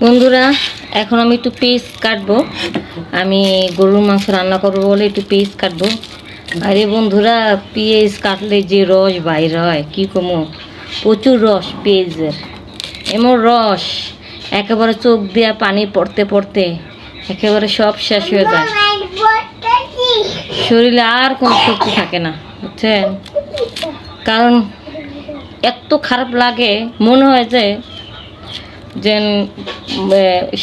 বন্ধুরা, এখন আমি একটু পিস কাটবো। আমি গরুর মাংস রান্না করবো বলে একটু পিস কাটবো। আরে বন্ধুরা, পেঁয়াজ কাটলে যে রস বাইর হয় কি কমো, প্রচুর রস পেঁয়াজের, এমন রস একেবারে চোখ দিয়া পানি পড়তে পড়তে একেবারে সব শেষ হয়ে যায়, শরীরে আর কোনো শক্তি থাকে না, বুঝছেন? কারণ এত খারাপ লাগে, মনে হয় যে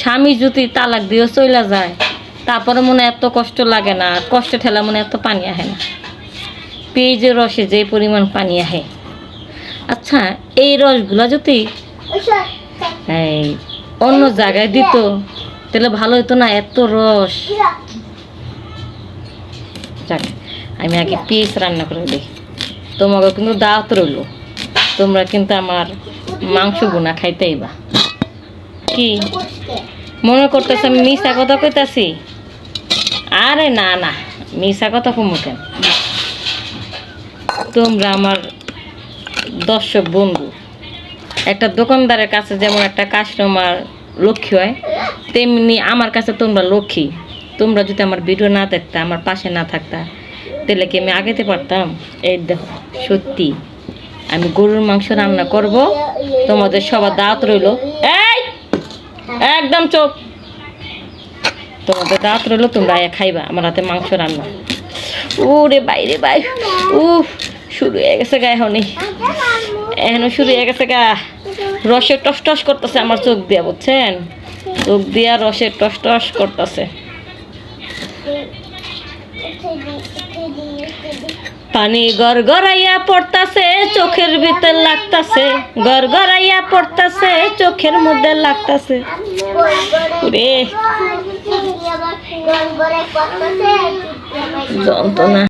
স্বামী যদি তালাক দিয়ে চলে যায় তারপরে মনে এত কষ্ট লাগে না, আর কষ্ট ঠেলা মনে এত পানি আহে না। পেঁয়াজের রসে যে পরিমাণ পানি আহে, আচ্ছা এই রসগুলা যদি এই অন্য জায়গায় দিত তাহলে ভালো হতো না? এত রস। যাক, আমি আগে পেঁয়াজ রান্না করে দিই। তোমাকে কিন্তু দাওয়াত রইল, তোমরা কিন্তু আমার মাংস বোনা খাইতেই বা। কি মনে করতেছ আমি মিশা কথা কইতাছি? আরে না না, মিশা কথা কমু কেন? তোমরা আমার দর্শক বন্ধু। একটা দোকানদারের কাছে যেমন একটা কাস্টমার লক্ষ্মী হয়, তেমনি আমার কাছে তোমরা লক্ষ্মী। তোমরা যদি আমার ভিডিও না দেখতা, আমার পাশে না থাকতা, তাহলে কি আমি আগাতে পারতাম? এই দেখো, সত্যি আমি গরুর মাংস রান্না করব, তোমাদের সবার দাওয়াত রইল। এই একদম চোখ, তোমাদের দাওয়াত রইল, তোমরা খাইবা আমার হাতে মাংস রান্না। ওরে বাইরে বাই, উফ, শুরু হয়ে গেছে গা, এখনো শুরু হয়ে গেছে গা। রসে টস টস করতেছে আমার চোখ দিয়া, বুঝছেন? চোখ দিয়া রসে টস টস করতেছে। পানি গড়গড়াইয়া পড়তাছে, চোখের ভিতর লাগতাছে, গড়গড়াইয়া পড়তাছে, চোখের মধ্যে লাগতাছে। রে যন্ত্রণা।